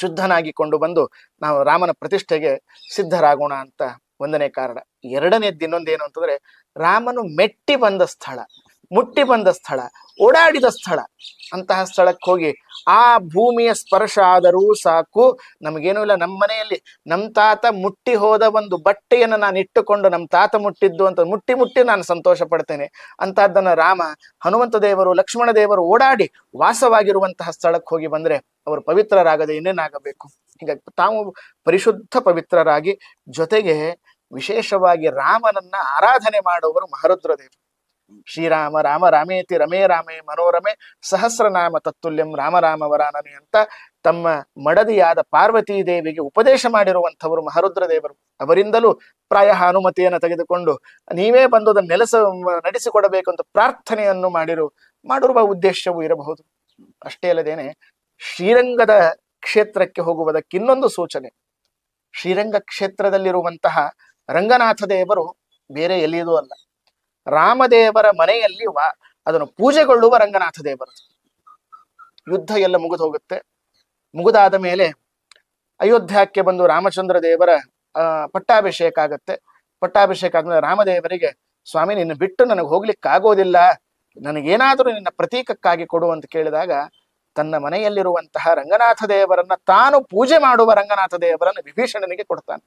ಶುದ್ಧನಾಗಿಕೊಂಡು ಬಂದು ನಾವು ರಾಮನ ಪ್ರತಿಷ್ಠೆಗೆ ಸಿದ್ಧರಾಗೋಣ ಅಂತ ಒಂದನೇ ಕಾರಣ. 2ನೇದ್ದು ಇನ್ನೊಂದೇನು ಅಂತಂದ್ರೆ, ರಾಮನು ಮೆಟ್ಟಿ ಬಂದ ಸ್ಥಳ, ಮುಟ್ಟಿ ಬಂದ ಸ್ಥಳ, ಓಡಾಡಿದ ಸ್ಥಳ, ಅಂತಹ ಸ್ಥಳಕ್ಕೆ ಹೋಗಿ ಆ ಭೂಮಿಯ ಸ್ಪರ್ಶ ಆದರೂ ಸಾಕು, ನಮಗೇನೂ ಇಲ್ಲ. ನಮ್ಮ ಮನೆಯಲ್ಲಿ ನಮ್ಮ ತಾತ ಮುಟ್ಟಿ ಹೋದ ಒಂದು ಬಟ್ಟೆಯನ್ನು ನಾನು ಇಟ್ಟುಕೊಂಡು ನಮ್ಮ ತಾತ ಮುಟ್ಟಿದ್ದು ಅಂತ ಮುಟ್ಟಿ ನಾನು ಸಂತೋಷ ಪಡ್ತೇನೆ. ಅಂತಹದ್ದನ್ನ ರಾಮ, ಹನುಮಂತ ದೇವರು, ಲಕ್ಷ್ಮಣ ದೇವರು ಓಡಾಡಿ ವಾಸವಾಗಿರುವಂತಹ ಸ್ಥಳಕ್ಕೆ ಹೋಗಿ ಬಂದ್ರೆ ಅವರು ಪವಿತ್ರರಾಗದೆ ಇನ್ನೇನಾಗಬೇಕು. ಹೀಗಾಗಿ ತಾವು ಪರಿಶುದ್ಧ ಪವಿತ್ರರಾಗಿ, ಜೊತೆಗೆ ವಿಶೇಷವಾಗಿ ರಾಮನನ್ನ ಆರಾಧನೆ ಮಾಡುವವರು ಮಹರುದ್ರ ದೇವರು. ಶ್ರೀರಾಮ ರಾಮ ರಾಮೇತಿ ರಮೇ ರಾಮೇ ಮನೋರಮೆ ಸಹಸ್ರನಾಮ ತತ್ತುಲ್ಯಂ ರಾಮ ರಾಮ ವರಾನನೆ ಅಂತ ತಮ್ಮ ಮಡದಿಯಾದ ಪಾರ್ವತೀ ದೇವಿಗೆ ಉಪದೇಶ ಮಾಡಿರುವಂಥವರು ಮಹರುದ್ರ ದೇವರು. ಅವರಿಂದಲೂ ಪ್ರಾಯ ಅನುಮತಿಯನ್ನು ತೆಗೆದುಕೊಂಡು ನೀವೇ ಬಂದು ಅದನ್ನು ನಡೆಸಿಕೊಡಬೇಕು ಅಂತ ಪ್ರಾರ್ಥನೆಯನ್ನು ಮಾಡಿರುವ ಉದ್ದೇಶವೂ ಇರಬಹುದು. ಅಷ್ಟೇ ಅಲ್ಲದೇನೆ ಶ್ರೀರಂಗದ ಕ್ಷೇತ್ರಕ್ಕೆ ಹೋಗುವುದಕ್ಕೆ ಇನ್ನೊಂದು ಸೂಚನೆ. ಶ್ರೀರಂಗ ಕ್ಷೇತ್ರದಲ್ಲಿರುವಂತಹ ರಂಗನಾಥ ದೇವರು ಬೇರೆ ಎಲ್ಲಿಯೂ ಅಲ್ಲ, ರಾಮದೇವರ ಮನೆಯಲ್ಲಿ ಅದನ್ನು ಪೂಜೆಗೊಳ್ಳುವ ರಂಗನಾಥ ದೇವರು. ಯುದ್ಧ ಎಲ್ಲ ಮುಗಿದು ಹೋಗುತ್ತೆ. ಮುಗಿದಾದ ಮೇಲೆ ಅಯೋಧ್ಯಕ್ಕೆ ಬಂದು ರಾಮಚಂದ್ರ ದೇವರ ಪಟ್ಟಾಭಿಷೇಕ ಆಗತ್ತೆ. ಪಟ್ಟಾಭಿಷೇಕ ಆದ್ಮೇಲೆ ರಾಮದೇವರಿಗೆ, ಸ್ವಾಮಿ ನಿನ್ನ ಬಿಟ್ಟು ನನಗೆ ಹೋಗ್ಲಿಕ್ಕೆ ಆಗೋದಿಲ್ಲ, ನನಗೇನಾದರೂ ನಿನ್ನ ಪ್ರತೀಕಕ್ಕಾಗಿ ಕೊಡು ಅಂತ ಕೇಳಿದಾಗ, ತನ್ನ ಮನೆಯಲ್ಲಿರುವಂತಹ ರಂಗನಾಥ ದೇವರನ್ನ, ತಾನು ಪೂಜೆ ಮಾಡುವ ರಂಗನಾಥ ದೇವರನ್ನು ವಿಭೀಷಣನಿಗೆ ಕೊಡ್ತಾನೆ.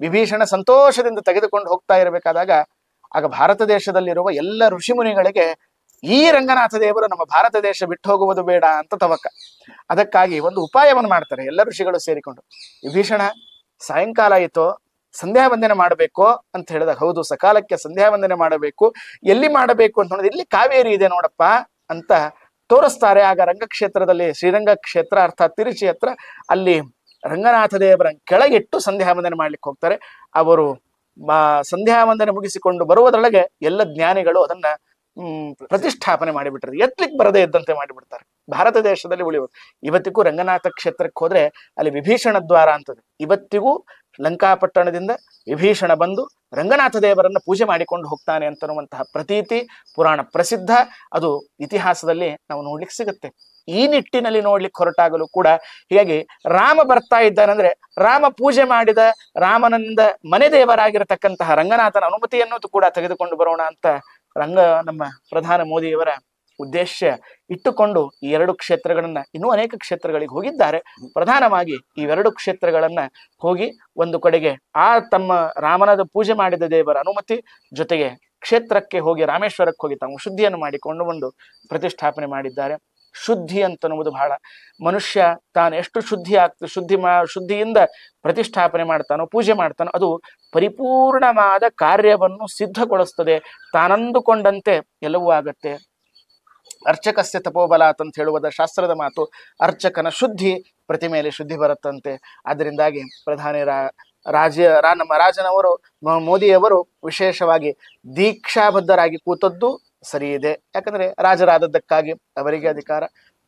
ವಿಭೀಷಣ ಸಂತೋಷದಿಂದ ತೆಗೆದುಕೊಂಡು ಹೋಗ್ತಾ ಇರಬೇಕಾದಾಗ, ಆಗ ಭಾರತ ದೇಶದಲ್ಲಿರುವ ಎಲ್ಲ ಋಷಿಮುನಿಗಳಿಗೆ ಈ ರಂಗನಾಥ ದೇವರು ನಮ್ಮ ಭಾರತ ದೇಶ ಬಿಟ್ಟು ಹೋಗುವುದು ಬೇಡ ಅಂತ ತವಕ. ಅದಕ್ಕಾಗಿ ಒಂದು ಉಪಾಯವನ್ನು ಮಾಡ್ತಾರೆ ಎಲ್ಲ ಋಷಿಗಳು ಸೇರಿಕೊಂಡು. ವಿಭೀಷಣ, ಸಾಯಂಕಾಲ ಆಯಿತೋ, ಸಂಧ್ಯಾ ವಂದನೆ ಮಾಡಬೇಕು ಅಂತ ಹೇಳಿದಾಗ, ಹೌದು ಸಕಾಲಕ್ಕೆ ಸಂಧ್ಯಾ ವಂದನೆ ಮಾಡಬೇಕು. ಎಲ್ಲಿ ಮಾಡಬೇಕು ಅಂತ ನೋಡಿದ್ರೆ, ಇಲ್ಲಿ ಕಾವೇರಿ ಇದೆ ನೋಡಪ್ಪ ಅಂತ ತೋರಿಸ್ತಾರೆ. ಆಗ ರಂಗಕ್ಷೇತ್ರದಲ್ಲಿ, ಶ್ರೀರಂಗ ಕ್ಷೇತ್ರ ಅರ್ಥಾತ್ ತಿರುಚಿ ಹತ್ರ, ಅಲ್ಲಿ ರಂಗನಾಥ ದೇವರ ಕೆಳಗಿಟ್ಟು ಸಂಧ್ಯಾ ವಂದನೆ ಮಾಡ್ಲಿಕ್ಕೆ ಹೋಗ್ತಾರೆ. ಅವರು ಸಂಧ್ಯಾ ವಂದನೆ ಮುಗಿಸಿಕೊಂಡು ಬರುವುದರೊಳಗೆ ಎಲ್ಲ ಜ್ಞಾನಿಗಳು ಅದನ್ನ ಪ್ರತಿಷ್ಠಾಪನೆ ಮಾಡಿಬಿಟ್ರೆ, ಎತ್ತಲಿಕ್ಕೆ ಬರದೇ ಇದ್ದಂತೆ ಮಾಡಿಬಿಡ್ತಾರೆ. ಭಾರತ ದೇಶದಲ್ಲಿ ಉಳಿಯುವುದು. ಇವತ್ತಿಗೂ ರಂಗನಾಥ ಕ್ಷೇತ್ರಕ್ಕೆ ಹೋದ್ರೆ ಅಲ್ಲಿ ವಿಭೀಷಣ ದ್ವಾರ ಅಂತದೆ. ಇವತ್ತಿಗೂ ಲಂಕಾಪಟ್ಟಣದಿಂದ ವಿಭೀಷಣ ಬಂದು ರಂಗನಾಥ ದೇವರನ್ನ ಪೂಜೆ ಮಾಡಿಕೊಂಡು ಹೋಗ್ತಾನೆ ಅಂತನ್ನುವಂತಹ ಪ್ರತೀತಿ ಪುರಾಣ ಪ್ರಸಿದ್ಧ. ಅದು ಇತಿಹಾಸದಲ್ಲಿ ನಾವು ನೋಡ್ಲಿಕ್ಕೆ ಸಿಗುತ್ತೆ. ಈ ನಿಟ್ಟಿನಲ್ಲಿ ನೋಡ್ಲಿಕ್ಕೆ ಹೊರಟಾಗಲು ಕೂಡ ಹೀಗಾಗಿ ರಾಮ ಬರ್ತಾ ಇದ್ದಾನಂದ್ರೆ, ರಾಮ ಪೂಜೆ ಮಾಡಿದ ರಾಮನಿಂದ ಮನೆ ದೇವರಾಗಿರತಕ್ಕಂತಹ ರಂಗನಾಥನ ಅನುಮತಿಯನ್ನು ಕೂಡ ತೆಗೆದುಕೊಂಡು ಬರೋಣ ಅಂತ ನಮ್ಮ ಪ್ರಧಾನ ಮೋದಿಯವರ ಉದ್ದೇಶ ಇಟ್ಟುಕೊಂಡು ಈ 2 ಕ್ಷೇತ್ರಗಳನ್ನ, ಇನ್ನೂ ಅನೇಕ ಕ್ಷೇತ್ರಗಳಿಗೆ ಹೋಗಿದ್ದಾರೆ. ಪ್ರಧಾನವಾಗಿ ಇವೆರಡು ಕ್ಷೇತ್ರಗಳನ್ನ ಹೋಗಿ ಒಂದು ಕಡೆಗೆ ತಮ್ಮ ರಾಮನದ ಪೂಜೆ ಮಾಡಿದ ದೇವರ ಅನುಮತಿ ಜೊತೆಗೆ ಕ್ಷೇತ್ರಕ್ಕೆ ಹೋಗಿ ರಾಮೇಶ್ವರಕ್ಕೆ ಹೋಗಿ ತಾವು ಶುದ್ಧಿಯನ್ನು ಮಾಡಿಕೊಂಡು ಒಂದು ಪ್ರತಿಷ್ಠಾಪನೆ ಮಾಡಿದ್ದಾರೆ. ಶುದ್ಧಿ ಅಂತನ್ನುವುದು ಬಹಳ, ಮನುಷ್ಯ ತಾನು ಎಷ್ಟು ಶುದ್ಧಿಯಿಂದ ಪ್ರತಿಷ್ಠಾಪನೆ ಮಾಡ್ತಾನೋ, ಪೂಜೆ ಮಾಡ್ತಾನೋ, ಅದು ಪರಿಪೂರ್ಣವಾದ ಕಾರ್ಯವನ್ನು ಸಿದ್ಧಗೊಳಿಸ್ತದೆ. ತಾನಂದುಕೊಂಡಂತೆ ಎಲ್ಲವೂ ಆಗತ್ತೆ. ಅರ್ಚಕಸ್ಯ ತಪೋಬಲಾತ್ ಅಂತ ಹೇಳುವುದ ಶಾಸ್ತ್ರದ ಮಾತು. ಅರ್ಚಕನ ಶುದ್ಧಿ ಪ್ರತಿಮೆಯಲ್ಲಿ ಶುದ್ಧಿ ಬರುತ್ತಂತೆ. ಅದರಿಂದಾಗಿ ನಮ್ಮ ರಾಜನವರು ಮೋದಿಯವರು ವಿಶೇಷವಾಗಿ ದೀಕ್ಷಾಬದ್ಧರಾಗಿ ಕೂತದ್ದು ಸರಿ ಇದೆ. ಯಾಕಂದ್ರೆ ರಾಜರಾದದ್ದಕ್ಕಾಗಿ ಅವರಿಗೆ ಅಧಿಕಾರ,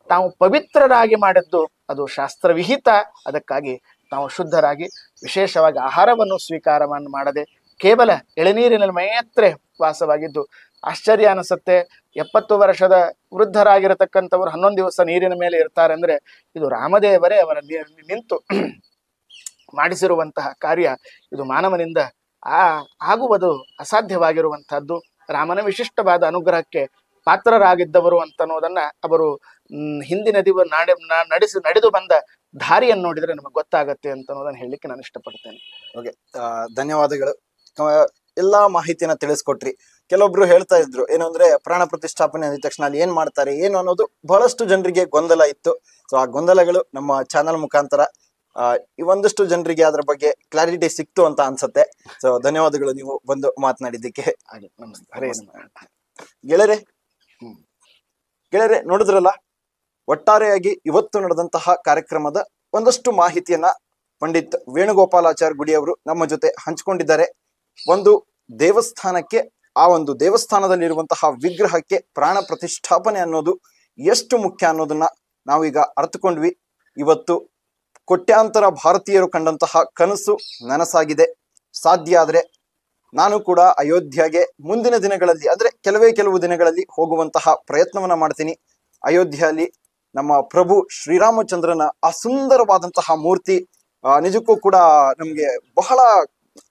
ತಾವು ಪವಿತ್ರರಾಗಿ ಮಾಡಿದ್ದು ಅದು ಶಾಸ್ತ್ರವಿಹಿತ. ಅದಕ್ಕಾಗಿ ತಾವು ಶುದ್ಧರಾಗಿ ವಿಶೇಷವಾಗಿ ಆಹಾರವನ್ನು ಸ್ವೀಕಾರ ಮಾಡದೆ ಕೇವಲ ಎಳೆನೀರಿನಲ್ಲಿ ಮಾತ್ರ ವಾಸವಾಗಿದ್ದು ಆಶ್ಚರ್ಯ ಅನಿಸುತ್ತೆ. 70 ವರ್ಷದ ವೃದ್ಧರಾಗಿರತಕ್ಕಂಥವ್ರು 11 ದಿವಸ ನೀರಿನ ಮೇಲೆ ಇರ್ತಾರೆ ಅಂದ್ರೆ ಇದು ರಾಮದೇವರೇ ಅವರ ನಿಂತು ಮಾಡಿಸಿರುವಂತಹ ಕಾರ್ಯ. ಇದು ಮಾನವನಿಂದ ಆಗುವುದು ಅಸಾಧ್ಯವಾಗಿರುವಂತಹದ್ದು. ರಾಮನ ವಿಶಿಷ್ಟವಾದ ಅನುಗ್ರಹಕ್ಕೆ ಪಾತ್ರರಾಗಿದ್ದವರು ಅಂತನ್ನೋದನ್ನ ಅವರು ಹಿಂದಿನ ನಡೆದು ಬಂದ ದಾರಿಯನ್ನು ನೋಡಿದ್ರೆ ನಮಗೆ ಗೊತ್ತಾಗತ್ತೆ ಅಂತ ಅನ್ನೋದನ್ನ ಹೇಳಲಿಕ್ಕೆ ನಾನು ಇಷ್ಟಪಡ್ತೇನೆ. ಓಕೆ, ಧನ್ಯವಾದಗಳು. ಎಲ್ಲಾ ಮಾಹಿತಿಯನ್ನ ತಿಳಿಸ್ಕೊಟ್ರಿ. ಕೆಲವೊಬ್ರು ಹೇಳ್ತಾ ಇದ್ರು ಏನು ಅಂದ್ರೆ ಪ್ರಾಣ ಪ್ರತಿಷ್ಠಾಪನೆ ಅಂದ ತಕ್ಷಣ ಅಲ್ಲಿ ಏನ್ ಮಾಡ್ತಾರೆ ಏನು ಅನ್ನೋದು ಬಹಳಷ್ಟು ಜನರಿಗೆ ಗೊಂದಲ ಇತ್ತು. ಸೊ ಆ ಗೊಂದಲಗಳು ನಮ್ಮ ಚಾನಲ್ ಮುಖಾಂತರ ಒಂದಷ್ಟು ಜನರಿಗೆ ಅದ್ರ ಬಗ್ಗೆ ಕ್ಲಾರಿಟಿ ಸಿಕ್ತು ಅಂತ ಅನ್ಸುತ್ತೆ. ಸೊ ಧನ್ಯವಾದಗಳು ನೀವು ಬಂದು ಮಾತನಾಡಿದ್ದಕ್ಕೆ. ಗೆಳೆಯರೆ ನೋಡಿದ್ರಲ್ಲ, ಒಟ್ಟಾರೆಯಾಗಿ ಇವತ್ತು ನಡೆದಂತಹ ಕಾರ್ಯಕ್ರಮದ ಒಂದಷ್ಟು ಮಾಹಿತಿಯನ್ನ ಪಂಡಿತ್ ವೇಣುಗೋಪಾಲಾಚಾರ್ಯ ಗುಡಿ ಅವರು ನಮ್ಮ ಜೊತೆ ಹಂಚಿಕೊಂಡಿದ್ದಾರೆ. ಒಂದು ದೇವಸ್ಥಾನಕ್ಕೆ, ಆ ಒಂದು ದೇವಸ್ಥಾನದಲ್ಲಿರುವಂತಹ ವಿಗ್ರಹಕ್ಕೆ ಪ್ರಾಣ ಪ್ರತಿಷ್ಠಾಪನೆ ಅನ್ನೋದು ಎಷ್ಟು ಮುಖ್ಯ ಅನ್ನೋದನ್ನ ನಾವೀಗ ಅರ್ಥಕೊಂಡ್ವಿ. ಇವತ್ತು ಕೋಟ್ಯಾಂತರ ಭಾರತೀಯರು ಕಂಡಂತಹ ಕನಸು ನನಸಾಗಿದೆ. ಸಾಧ್ಯ ಆದ್ರೆ ನಾನು ಕೂಡ ಅಯೋಧ್ಯೆಗೆ ಮುಂದಿನ ದಿನಗಳಲ್ಲಿ, ಅಂದ್ರೆ ಕೆಲವು ದಿನಗಳಲ್ಲಿ ಹೋಗುವಂತಹ ಪ್ರಯತ್ನವನ್ನ ಮಾಡ್ತೀನಿ. ಅಯೋಧ್ಯೆಯಲ್ಲಿ ನಮ್ಮ ಪ್ರಭು ಶ್ರೀರಾಮಚಂದ್ರನ ಆ ಸುಂದರವಾದಂತಹ ಮೂರ್ತಿ ನಿಜಕ್ಕೂ ಕೂಡ ನಮ್ಗೆ ಬಹಳ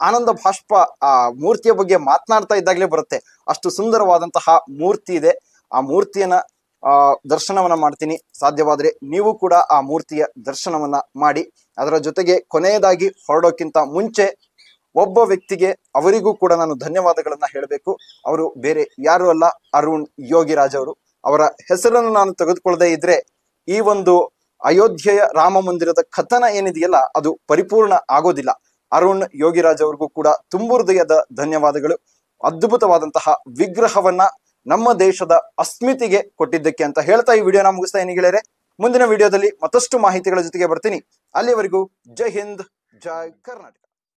ಆನಂದ ಭಾಷ್ಪ ಆ ಮೂರ್ತಿಯ ಬಗ್ಗೆ ಮಾತನಾಡ್ತಾ ಇದ್ದಾಗಲೇ ಬರುತ್ತೆ. ಅಷ್ಟು ಸುಂದರವಾದಂತಹ ಮೂರ್ತಿ ಇದೆ. ಆ ಮೂರ್ತಿಯನ್ನ ದರ್ಶನವನ್ನ ಮಾಡ್ತೀನಿ. ಸಾಧ್ಯವಾದ್ರೆ ನೀವು ಕೂಡ ಆ ಮೂರ್ತಿಯ ದರ್ಶನವನ್ನ ಮಾಡಿ. ಅದರ ಜೊತೆಗೆ ಕೊನೆಯದಾಗಿ ಹೊರಡೋಕ್ಕಿಂತ ಮುಂಚೆ ಒಬ್ಬ ವ್ಯಕ್ತಿಗೆ, ಅವರಿಗೂ ಕೂಡ ನಾನು ಧನ್ಯವಾದಗಳನ್ನ ಹೇಳಬೇಕು. ಅವರು ಬೇರೆ ಯಾರು ಅಲ್ಲ, ಅರುಣ್ ಯೋಗಿರಾಜ್ ಅವರು. ಅವರ ಹೆಸರನ್ನು ನಾನು ತೆಗೆದುಕೊಳ್ಳದೆ ಇದ್ರೆ ಈ ಒಂದು ಅಯೋಧ್ಯೆಯ ರಾಮ ಮಂದಿರದ ಕಥನ ಏನಿದೆಯಲ್ಲ ಅದು ಪರಿಪೂರ್ಣ ಆಗೋದಿಲ್ಲ. ಅರುಣ್ ಯೋಗಿರಾಜ್ ಅವ್ರಿಗೂ ಕೂಡ ತುಂಬು ಹೃದಯದ ಧನ್ಯವಾದಗಳು. ಅದ್ಭುತವಾದಂತಹ ವಿಗ್ರಹವನ್ನ ನಮ್ಮ ದೇಶದ ಅಸ್ಮಿತೆಗೆ ಕೊಟ್ಟಿದ್ದಕ್ಕೆ ಅಂತ ಹೇಳ್ತಾ ಈ ವಿಡಿಯೋನ ಮುಗಿಸ್ತಾ ಏನಿ ಗೆಳೆಯರೆ. ಮುಂದಿನ ವಿಡಿಯೋದಲ್ಲಿ ಮತ್ತಷ್ಟು ಮಾಹಿತಿಗಳ ಜೊತೆಗೆ ಬರ್ತೀನಿ. ಅಲ್ಲಿವರೆಗೂ ಜೈ ಹಿಂದ್, ಜೈ ಕರ್ನಾಟಕ.